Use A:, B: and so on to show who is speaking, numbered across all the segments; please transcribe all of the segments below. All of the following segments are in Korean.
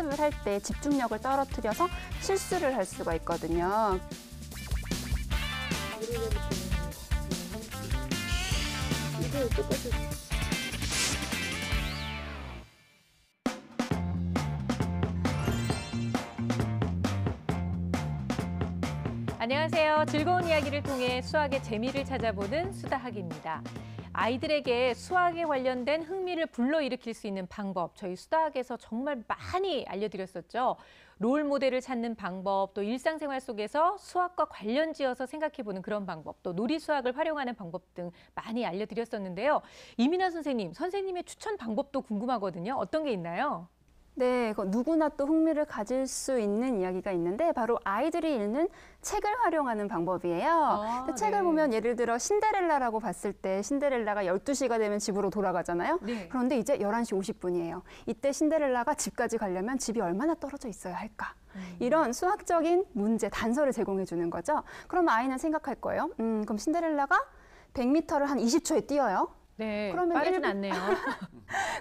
A: 학습을 할 때 집중력을 떨어뜨려서 실수를 할 수가 있거든요.
B: 안녕하세요. 즐거운 이야기를 통해 수학의 재미를 찾아보는 수다학입니다. 아이들에게 수학에 관련된 흥미를 불러일으킬 수 있는 방법, 저희 수다학에서 정말 많이 알려드렸었죠. 롤 모델을 찾는 방법, 또 일상생활 속에서 수학과 관련지어서 생각해보는 그런 방법, 또 놀이 수학을 활용하는 방법 등 많이 알려드렸었는데요. 이민아 선생님의 추천 방법도 궁금하거든요. 어떤 게 있나요?
A: 네, 누구나 또 흥미를 가질 수 있는 이야기가 있는데 바로 아이들이 읽는 책을 활용하는 방법이에요. 책을 보면 예를 들어 신데렐라라고 봤을 때 신데렐라가 12시가 되면 집으로 돌아가잖아요.
B: 네.
A: 그런데 이제 11시 50분이에요. 이때 신데렐라가 집까지 가려면 집이 얼마나 떨어져 있어야 할까? 이런 수학적인 문제, 단서를 제공해 주는 거죠. 그럼 아이는 생각할 거예요. 그럼 신데렐라가 100m를 한 20초에 뛰어요.
B: 네,
A: 그러면
B: 빠르진 않네요.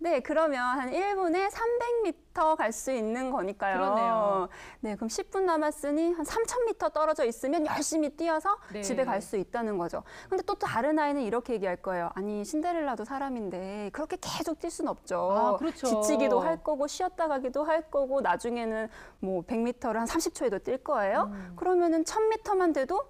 A: 네, 그러면 한 1분에 300m 갈 수 있는 거니까요.
B: 그러네요.
A: 네, 그럼 10분 남았으니 한 3000m 떨어져 있으면 열심히 뛰어서
B: 네.
A: 집에 갈 수 있다는 거죠. 근데 또 다른 아이는 이렇게 얘기할 거예요. 아니, 신데렐라도 사람인데 그렇게 계속 뛸 수는 없죠.
B: 아, 그렇죠.
A: 지치기도 할 거고 쉬었다 가기도 할 거고 나중에는 뭐 100m를 한 30초에도 뛸 거예요. 그러면은 1000m만 돼도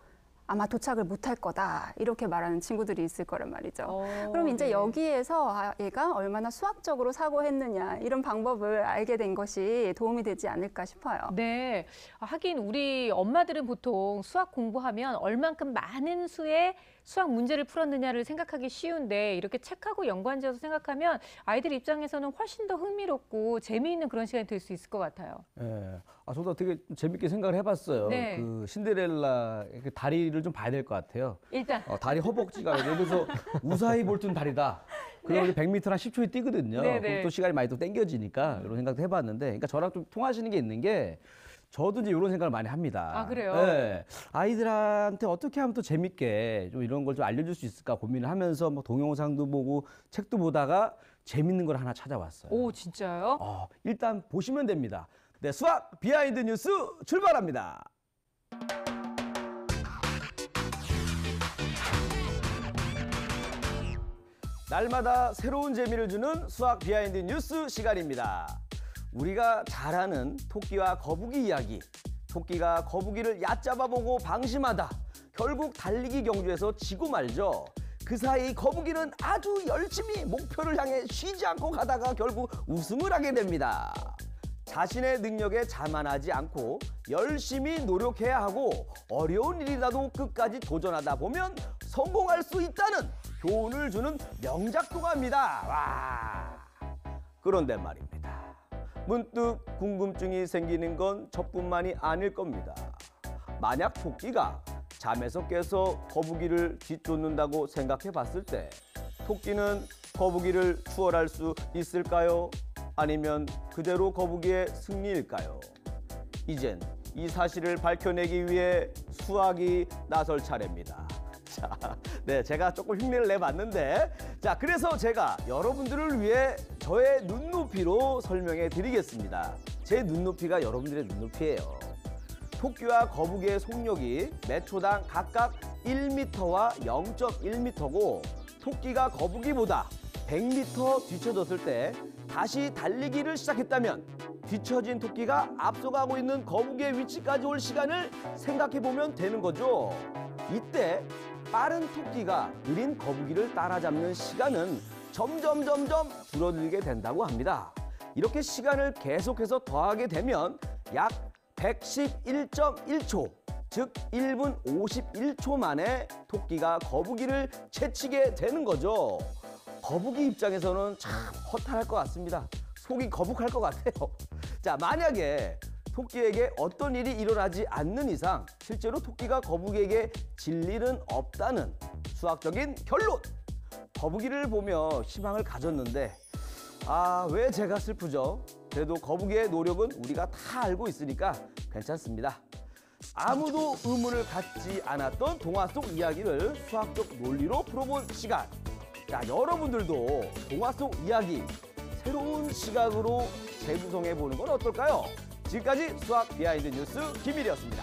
A: 아마 도착을 못할 거다 이렇게 말하는 친구들이 있을 거란 말이죠. 그럼 이제
B: 네.
A: 여기에서 얘가 얼마나 수학적으로 사고했느냐 이런 방법을 알게 된 것이 도움이 되지 않을까 싶어요.
B: 네, 하긴 우리 엄마들은 보통 수학 공부하면 얼만큼 많은 수의 수학 문제를 풀었느냐를 생각하기 쉬운데 이렇게 책하고 연관지어서 생각하면 아이들 입장에서는 훨씬 더 흥미롭고 재미있는 그런 시간이 될 수 있을 것 같아요.
C: 예. 저도 되게 재밌게 생각을 해봤어요.
B: 네.
C: 그 신데렐라 그 다리를 좀 봐야 될 것 같아요.
B: 일단
C: 다리 허벅지가 예를 들어서 우사이 볼튼 다리다. 그러면 100m 한 10초에 뛰거든요.
B: 네, 네.
C: 그럼 또 시간이 많이 또 땡겨지니까 이런 생각도 해봤는데, 그러니까 저랑 좀 통하시는 게 있는 게 저도 이제 이런 생각을 많이 합니다.
B: 아, 그래요?
C: 네. 아이들한테 어떻게 하면 또 재밌게 좀 이런 걸 좀 알려줄 수 있을까 고민을 하면서 뭐 동영상도 보고 책도 보다가 재밌는 걸 하나 찾아왔어요.
B: 오, 진짜요?
C: 일단 보시면 됩니다. 네, 수학 비하인드 뉴스 출발합니다. 날마다 새로운 재미를 주는 수학 비하인드 뉴스 시간입니다. 우리가 잘 아는 토끼와 거북이 이야기. 토끼가 거북이를 얕잡아보고 방심하다 결국 달리기 경주에서 지고 말죠. 그 사이 거북이는 아주 열심히 목표를 향해 쉬지 않고 가다가 결국 우승을 하게 됩니다. 자신의 능력에 자만하지 않고 열심히 노력해야 하고 어려운 일이라도 끝까지 도전하다 보면 성공할 수 있다는 교훈을 주는 명작 동화입니다. 와. 그런데 말입니다. 문득 궁금증이 생기는 건 저뿐만이 아닐 겁니다. 만약 토끼가 잠에서 깨서 거북이를 뒤쫓는다고 생각해 봤을 때 토끼는 거북이를 추월할 수 있을까요? 아니면 그대로 거북이의 승리일까요? 이젠 이 사실을 밝혀내기 위해 수학이 나설 차례입니다. 자, 네, 제가 조금 흉내를 내봤는데, 자, 그래서 제가 여러분들을 위해 저의 눈높이로 설명해 드리겠습니다. 제 눈높이가 여러분들의 눈높이예요. 토끼와 거북이의 속력이 몇 초당 각각 1m와 0.1m고 토끼가 거북이보다 100m 뒤쳐졌을 때 다시 달리기를 시작했다면 뒤처진 토끼가 앞서가고 있는 거북이의 위치까지 올 시간을 생각해 보면 되는 거죠. 이때 빠른 토끼가 느린 거북이를 따라잡는 시간은 점점 줄어들게 된다고 합니다. 이렇게 시간을 계속해서 더하게 되면 약 111.1초, 즉 1분 51초 만에 토끼가 거북이를 채치게 되는 거죠. 거북이 입장에서는 참 허탈할 것 같습니다. 속이 거북할 것 같아요. 자, 만약에 토끼에게 어떤 일이 일어나지 않는 이상 실제로 토끼가 거북이에게 질 일은 없다는 수학적인 결론! 거북이를 보며 희망을 가졌는데 왜 제가 슬프죠? 그래도 거북이의 노력은 우리가 다 알고 있으니까 괜찮습니다. 아무도 의문을 갖지 않았던 동화 속 이야기를 수학적 논리로 풀어본 시간. 자, 여러분들도 동화 속 이야기 새로운 시각으로 재구성해 보는 건 어떨까요? 지금까지 수학 비하인드 뉴스 김일이었습니다.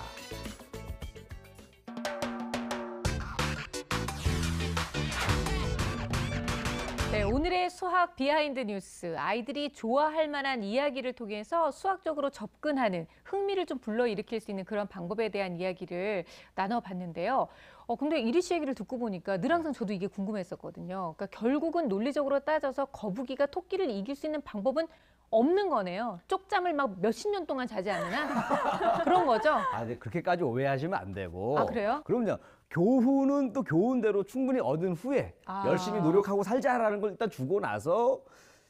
B: 네, 오늘의 수학 비하인드 뉴스, 아이들이 좋아할 만한 이야기를 통해서 수학적으로 접근하는 흥미를 좀 불러일으킬 수 있는 그런 방법에 대한 이야기를 나눠봤는데요. 근데 이리 씨 얘기를 듣고 보니까 늘 항상 저도 이게 궁금했었거든요. 그러니까 결국은 논리적으로 따져서 거북이가 토끼를 이길 수 있는 방법은 없는 거네요. 쪽잠을 막 몇십 년 동안 자지 않는 한 그런 거죠?
C: 아, 네, 그렇게까지 오해하시면 안 되고.
B: 아, 그래요?
C: 그럼요. 교훈은 또 교훈대로 충분히 얻은 후에
B: 아.
C: 열심히 노력하고 살자라는 걸 일단 주고 나서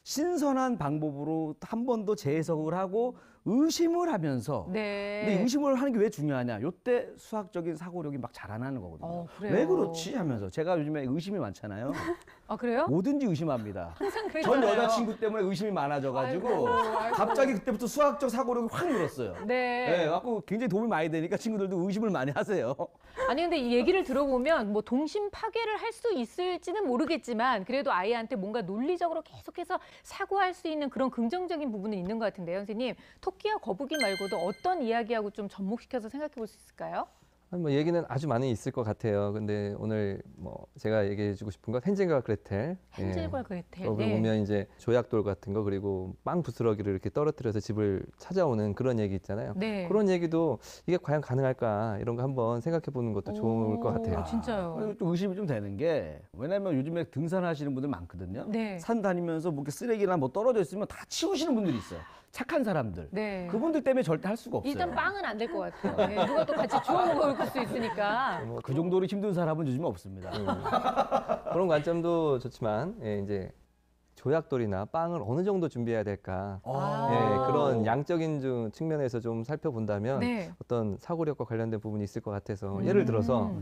C: 신선한 방법으로 한 번 더 재해석을 하고 의심을 하면서
B: 네.
C: 근데 의심을 하는 게 왜 중요하냐? 요때 수학적인 사고력이 막 자라나는 거거든요.
B: 그래요?
C: 왜 그렇지 하면서 제가 요즘에 의심이 많잖아요.
B: 아, 그래요?
C: 뭐든지 의심합니다.
B: 항상
C: 전
B: 그랬잖아요.
C: 여자친구 때문에 의심이 많아져가지고
B: 아이고.
C: 갑자기 그때부터 수학적 사고력이 확 늘었어요.
B: 네.
C: 네, 갖고 굉장히 도움이 많이 되니까 친구들도 의심을 많이 하세요.
B: 아니 근데 이 얘기를 들어보면 뭐 동심 파괴를 할 수 있을지는 모르겠지만 그래도 아이한테 뭔가 논리적으로 계속해서 사고할 수 있는 그런 긍정적인 부분은 있는 것 같은데요, 선생님. 토끼와 거북이 말고도 어떤 이야기하고 좀 접목시켜서 생각해 볼 수 있을까요?
D: 뭐 얘기는 아주 많이 있을 것 같아요. 근데 오늘 뭐 제가 얘기해주고 싶은 건 헨젤과 그레텔.
B: 헨젤과 그레텔.
D: 거기 보면 이제 조약돌 같은 거 그리고 빵 부스러기를 이렇게 떨어뜨려서 집을 찾아오는 그런 얘기 있잖아요.
B: 네.
D: 그런 얘기도 이게 과연 가능할까 이런 거 한번 생각해 보는 것도 좋을 것 같아요.
B: 진짜요.
C: 그리고 좀 의심이 좀 되는 게 왜냐면 요즘에 등산하시는 분들 많거든요.
B: 네.
C: 산 다니면서 뭐 이렇게 쓰레기나 뭐 떨어져 있으면 다 치우시는 분들이 있어요. 착한 사람들.
B: 네.
C: 그분들 때문에 절대 할 수가 없어요.
B: 일단 빵은 안 될 것 같아요. 네, 누가 또 같이 주워 먹을 수 있으니까.
C: 그 정도로 힘든 사람은 요즘에 없습니다.
D: 그런 관점도 좋지만 이제 조약돌이나 빵을 어느 정도 준비해야 될까?
B: 아.
D: 그런 양적인 측면에서 좀 살펴본다면
B: 네.
D: 어떤 사고력과 관련된 부분이 있을 것 같아서 예를 들어서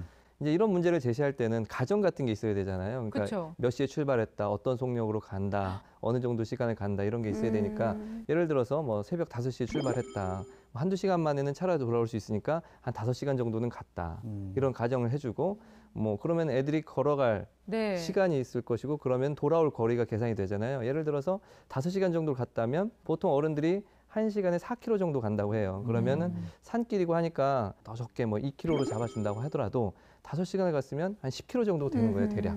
D: 이제 이런 문제를 제시할 때는 가정 같은 게 있어야 되잖아요. 그러니까
B: 그쵸.
D: 몇 시에 출발했다, 어떤 속력으로 간다, 어느 정도 시간을 간다 이런 게 있어야 되니까 예를 들어서 뭐 새벽 5시에 출발했다. 한두 시간 만에는 차라리 돌아올 수 있으니까 한 5시간 정도는 갔다. 이런 가정을 해주고 뭐 그러면 애들이 걸어갈
B: 네.
D: 시간이 있을 것이고 그러면 돌아올 거리가 계산이 되잖아요. 예를 들어서 5시간 정도 갔다면 보통 어른들이 1시간에 4km 정도 간다고 해요. 그러면은 산길이고 하니까 더 적게 뭐 2km로 잡아준다고 하더라도 5시간을 갔으면 한 10km 정도 되는 거예요, 대략.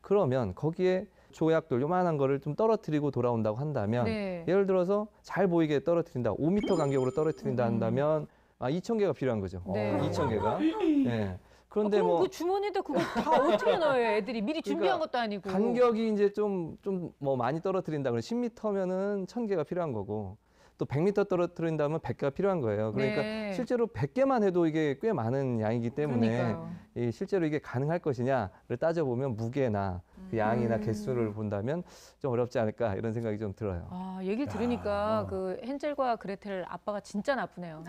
D: 그러면 거기에 조약돌 요만한 거를 좀 떨어뜨리고 돌아온다고 한다면
B: 네.
D: 예를 들어서 잘 보이게 떨어뜨린다. 5m 간격으로 떨어뜨린다 한다면 2,000개가 필요한 거죠.
B: 네.
D: 2,000개가. 네. 그런데
B: 그럼
D: 뭐
B: 그 주머니에다 그거 다 어떻게 넣어요, 애들이? 미리 준비한 것도 아니고.
D: 간격이 이제 좀 뭐 많이 떨어뜨린다 그러면 10m면은 1,000개가 필요한 거고 또 100m 떨어뜨린다면 100개가 필요한 거예요. 그러니까
B: 네.
D: 실제로 100개만 해도 이게 꽤 많은 양이기 때문에
B: 그러니까요.
D: 이 실제로 이게 가능할 것이냐를 따져보면 무게나 그 양이나 개수를 본다면 좀 어렵지 않을까 이런 생각이 좀 들어요.
B: 아, 얘기를 들으니까 그 헨젤과 그레텔 아빠가 진짜 나쁘네요.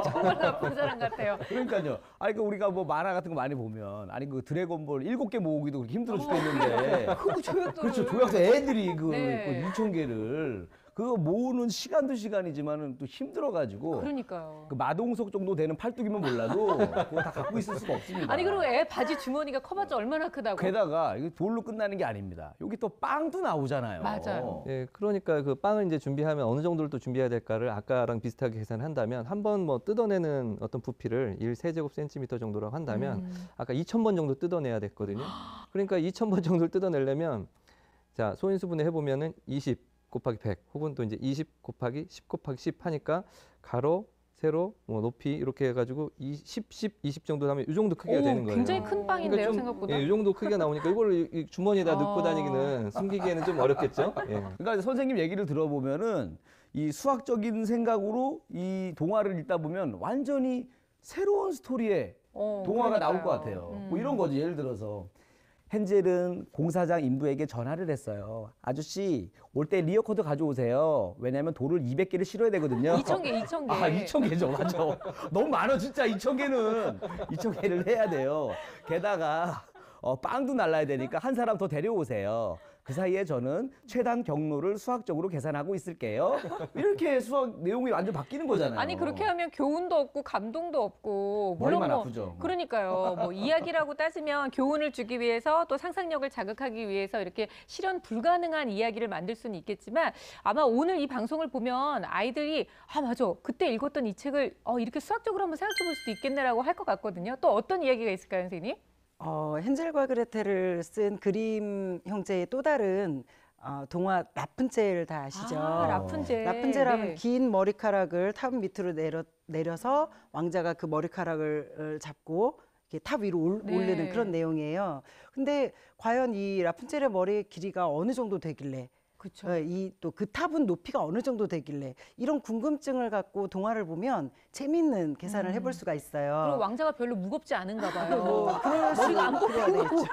B: 정말 나쁜 사람 같아요.
C: 그러니까요. 아니 그 우리가 뭐 만화 같은 거 많이 보면 아니 그 드래곤볼 7개 모으기도 그렇게 힘들어 죽겠는데 그렇죠. 조약도 애들이 그
B: 네.
C: 2,000개를 그거 모으는 시간도 시간이지만은 또 힘들어가지고
B: 그러니까요.
C: 그 마동석 정도 되는 팔뚝이면 몰라도 그거 다 갖고 있을 수가 없습니다.
B: 아니 그리고 애 바지 주머니가 커봤자 얼마나 크다고.
C: 게다가 이게 돌로 끝나는 게 아닙니다. 여기 또 빵도 나오잖아요.
B: 맞아요.
D: 예, 그러니까 그 빵을 이제 준비하면 어느 정도를 또 준비해야 될까를 아까랑 비슷하게 계산을 한다면 한 번 뭐 뜯어내는 어떤 부피를 1세제곱센티미터 정도라고 한다면 아까 2,000번 정도 뜯어내야 됐거든요. 그러니까 2,000번 정도를 뜯어내려면 자, 소인수분해 해보면은 20 곱하기 100 혹은 또 이제 20 곱하기 10 곱하기 10 하니까 가로, 세로, 뭐 높이 이렇게 해가지고 10, 20 정도 하면 이 정도 크기가 되는 거예요.
B: 굉장히 큰 빵인데요,
D: 그러니까 좀,
B: 생각보다.
D: 이 정도 크기가 나오니까 이걸 이 주머니에다 넣고 다니기는 숨기기에는 좀 어렵겠죠. 예.
C: 그러니까 선생님 얘기를 들어보면은 이 수학적인 생각으로 이 동화를 읽다 보면 완전히 새로운 스토리의 동화가 나올 것 같아요. 뭐 이런 거지. 예를 들어서 헨젤은 공사장 인부에게 전화를 했어요. 아저씨 올 때 리어커드 가져오세요. 왜냐하면 돌을 200개를 실어야 되거든요.
B: 2,000개.
C: 아, 2,000개죠. 맞아. 너무 많아 진짜 2,000개는. 2,000개를 해야 돼요. 게다가 빵도 날라야 되니까 한 사람 더 데려오세요. 그 사이에 저는 최단 경로를 수학적으로 계산하고 있을게요. 이렇게 수학 내용이 완전 바뀌는 거잖아요.
B: 아니 그렇게 하면 교훈도 없고 감동도 없고
C: 머리만 아프죠.
B: 그러니까요. 뭐 이야기라고 따지면 교훈을 주기 위해서 또 상상력을 자극하기 위해서 이렇게 실현 불가능한 이야기를 만들 수는 있겠지만 아마 오늘 이 방송을 보면 아이들이 아 맞아 그때 읽었던 이 책을 이렇게 수학적으로 한번 생각해 볼 수도 있겠네라고 할 것 같거든요. 또 어떤 이야기가 있을까요, 선생님?
E: 헨젤과 그레텔을 쓴 그림 형제의 또 다른 동화 라푼젤 다 아시죠?
B: 아, 라푼젤.
E: 라푼젤 하면
B: 네.
E: 긴 머리카락을 탑 밑으로 내려서 왕자가 그 머리카락을 잡고 이렇게 탑 위로
B: 네.
E: 올리는 그런 내용이에요. 근데 과연 이 라푼젤의 머리의 길이가 어느 정도 되길래
B: 그렇죠.
E: 이 또 그 탑은 높이가 어느 정도 되길래 이런 궁금증을 갖고 동화를 보면 재미있는 계산을 해볼 수가 있어요.
B: 그리고 왕자가 별로 무겁지 않은가 봐요.
E: 뭐 그럴 수
B: 머리가 안
E: 되겠죠.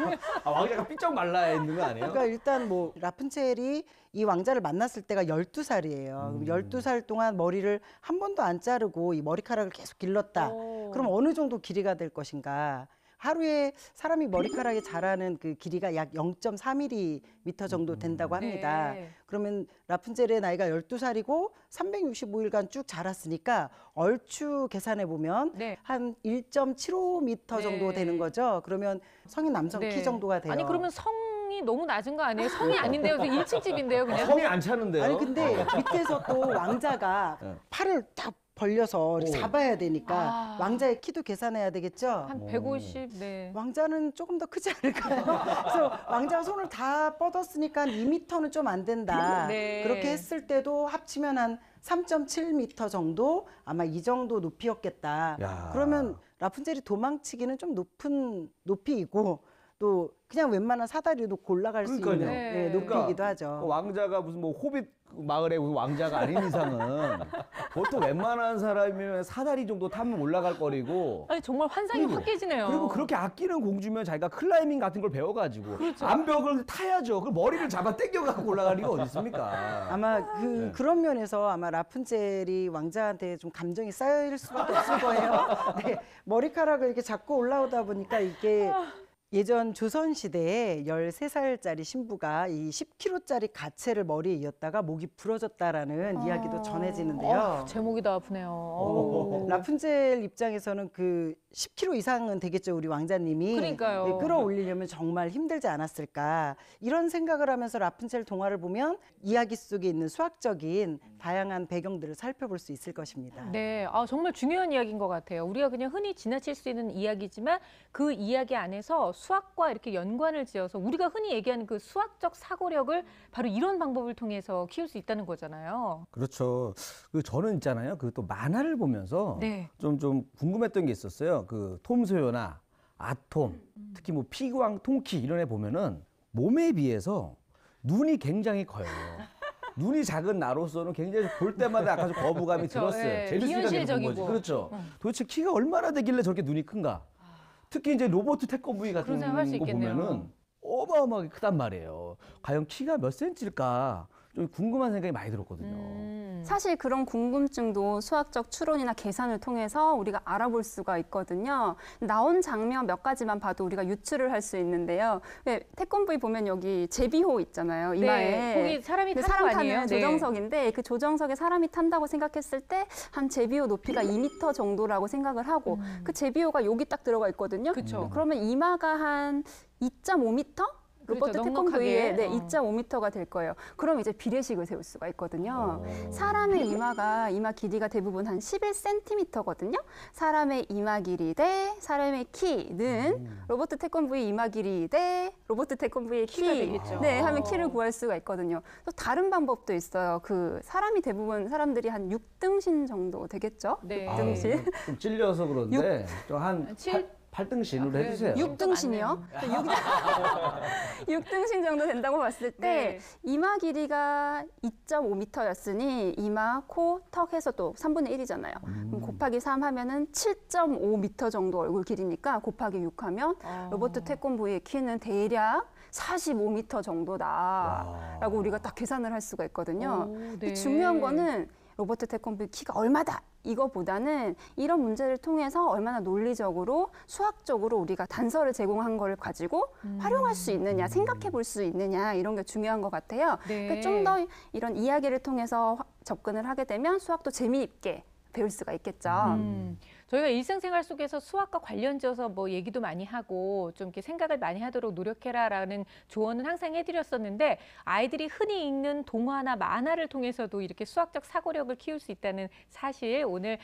C: 왕자가 삐쩍 말라 있는 거 아니에요?
E: 그러니까 일단 뭐 라푼첼이 이 왕자를 만났을 때가 12살이에요. 12살 동안 머리를 한 번도 안 자르고 이 머리카락을 계속 길렀다. 그럼 어느 정도 길이가 될 것인가? 하루에 사람이 머리카락이 자라는 그 길이가 약 0.4mm 정도 된다고 합니다.
B: 네.
E: 그러면 라푼젤의 나이가 12살이고 365일간 쭉 자랐으니까 얼추 계산해 보면
B: 네.
E: 한 1.75m 정도
B: 네.
E: 되는 거죠. 그러면 성인 남성
B: 네.
E: 키 정도가 돼요.
B: 아니 그러면 성이 너무 낮은 거 아니에요? 성이 아닌데요. 1층 집인데요, 그냥.
C: 성이 안 차는데요?
E: 아니 근데 밑에서 또 왕자가
C: 네.
E: 팔을 딱 벌려서 이렇게
C: 오.
E: 잡아야 되니까
B: 아.
E: 왕자의 키도 계산해야 되겠죠.
B: 한 150, 네.
E: 왕자는 조금 더 크지 않을까요? 그래서 왕자가 손을 다 뻗었으니까 2m는 좀 안 된다.
B: 네.
E: 그렇게 했을 때도 합치면 한 3.7m 정도 아마 이 정도 높이였겠다.
C: 야.
E: 그러면 라푼젤이 도망치기는 좀 높은 높이이고 또 그냥 웬만한 사다리 놓고 올라갈 수 있는
C: 그러니까요.
B: 네.
E: 네, 높이이기도
C: 그러니까
E: 하죠.
C: 왕자가 무슨 뭐 호빗 마을의 무슨 왕자가 아닌 이상은 보통 웬만한 사람이면 사다리 정도 타면 올라갈 거리고
B: 아니 정말 환상이
C: 그리고-
B: 확 깨지네요.
C: 그리고 그렇게 아끼는 공주면 자기가 클라이밍 같은 걸 배워가지고 암벽을 타야죠. 그 머리를 잡아 당겨갖고 올라갈 리가 어디 있습니까?
E: 아마
C: 네.
E: 그런 면에서 아마 라푼젤이 왕자한테 좀 감정이 쌓일 수밖에 없을 거예요. 네, 머리카락을 이렇게 잡고 올라오다 보니까 이게 예전 조선 시대에 13살짜리 신부가 이 10kg짜리 가채를 머리에 이었다가 목이 부러졌다라는 이야기도 전해지는데요.
B: 제목이 더 아프네요. 어우.
E: 라푼젤 입장에서는 그 10kg 이상은 되겠죠, 우리 왕자님이.
B: 그러니까요.
E: 네, 끌어올리려면 정말 힘들지 않았을까. 이런 생각을 하면서 라푼젤 동화를 보면 이야기 속에 있는 수학적인 다양한 배경들을 살펴볼 수 있을 것입니다.
B: 네, 정말 중요한 이야기인 것 같아요. 우리가 그냥 흔히 지나칠 수 있는 이야기지만 그 이야기 안에서 수학과 이렇게 연관을 지어서 우리가 흔히 얘기하는 그 수학적 사고력을 바로 이런 방법을 통해서 키울 수 있다는 거잖아요.
C: 그렇죠. 그 저는 있잖아요. 그 또 만화를 보면서
B: 네.
C: 좀 궁금했던 게 있었어요. 그 톰 소요나 아톰, 특히 뭐 피구왕 통키 이런 애 보면은 몸에 비해서 눈이 굉장히 커요. 눈이 작은 나로서는 굉장히 볼 때마다 약간 좀 거부감이
B: 그렇죠.
C: 들었어요.
B: 예,
C: 재밌으니까 계속 본
B: 비현실적이고.
C: 거지. 그렇죠. 도대체 키가 얼마나 되길래 저렇게 눈이 큰가? 특히 이제 로버트 태권브이 같은
B: 그런 생각 할수
C: 거
B: 있겠네요.
C: 보면은 어마어마하게 크단 말이에요. 과연 키가 몇 센치일까? 좀 궁금한 생각이 많이 들었거든요.
A: 사실 그런 궁금증도 수학적 추론이나 계산을 통해서 우리가 알아볼 수가 있거든요. 나온 장면 몇 가지만 봐도 우리가 유추를 할 수 있는데요. 왜 태권브이 보면 여기 제비호 있잖아요. 이마에.
B: 네, 거기 사람이
A: 그
B: 타는
A: 사람
B: 거 아니에요?
A: 타는 조정석인데 그 조정석에 사람이 탄다고 생각했을 때 한 제비호 높이가 2m 정도라고 생각을 하고 그 제비호가 여기 딱 들어가 있거든요.
B: 그쵸.
A: 그러면 이마가 한 2.5m? 로버트
B: 그렇죠,
A: 태권브이의
B: 넉넉하게.
A: 2.5m가 될 거예요. 그럼 이제 비례식을 세울 수가 있거든요. 사람의 이마 길이가 대부분 한 11cm거든요. 사람의 이마 길이 대 사람의 키는 로버트 태권브이 이마 길이 대 로버트 태권브이의
B: 키가
A: 키.
B: 되겠죠.
A: 네, 하면 키를 구할 수가 있거든요. 또 다른 방법도 있어요. 그 사람이 대부분 사람들이 한 6등신 정도 되겠죠?
B: 네.
A: 6등신.
C: 좀 찔려서 그런데 좀한
B: 칠-
C: 8등신으로
B: 그래요?
C: 해주세요.
A: 6등신이요? 6등신 정도 된다고 봤을 때
B: 네.
A: 이마 길이가 2.5m였으니 이마, 코, 턱 해서 또 3분의 1이잖아요. 그럼 곱하기 3 하면은 7.5m 정도 얼굴 길이니까 곱하기 6 하면 로버트 태권브이의 키는 대략 45m 정도다라고 우리가 딱 계산을 할 수가 있거든요.
B: 오,
A: 근데
B: 네.
A: 중요한 거는 로버트 태권브리 키가 얼마다 이거보다는 이런 문제를 통해서 얼마나 논리적으로 수학적으로 우리가 단서를 제공한 거를 가지고 활용할 수 있느냐, 생각해 볼 수 있느냐 이런 게 중요한 것 같아요.
B: 네.
A: 좀 더 이런 이야기를 통해서 접근을 하게 되면 수학도 재미있게 배울 수가 있겠죠.
B: 저희가 일상생활 속에서 수학과 관련지어서 뭐 얘기도 많이 하고 좀 이렇게 생각을 많이 하도록 노력해라라는 조언은 항상 해드렸었는데 아이들이 흔히 읽는 동화나 만화를 통해서도 이렇게 수학적 사고력을 키울 수 있다는 사실 오늘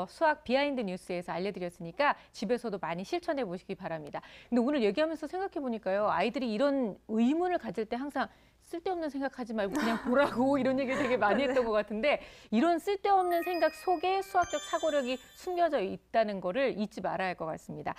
B: 수학 비하인드 뉴스에서 알려드렸으니까 집에서도 많이 실천해 보시기 바랍니다. 근데 오늘 얘기하면서 생각해 보니까요, 아이들이 이런 의문을 가질 때 항상 쓸데없는 생각하지 말고 그냥 보라고 이런 얘기를 되게 많이 했던 것 같은데 이런 쓸데없는 생각 속에 수학적 사고력이 숨겨져 있다는 거를 잊지 말아야 할 것 같습니다.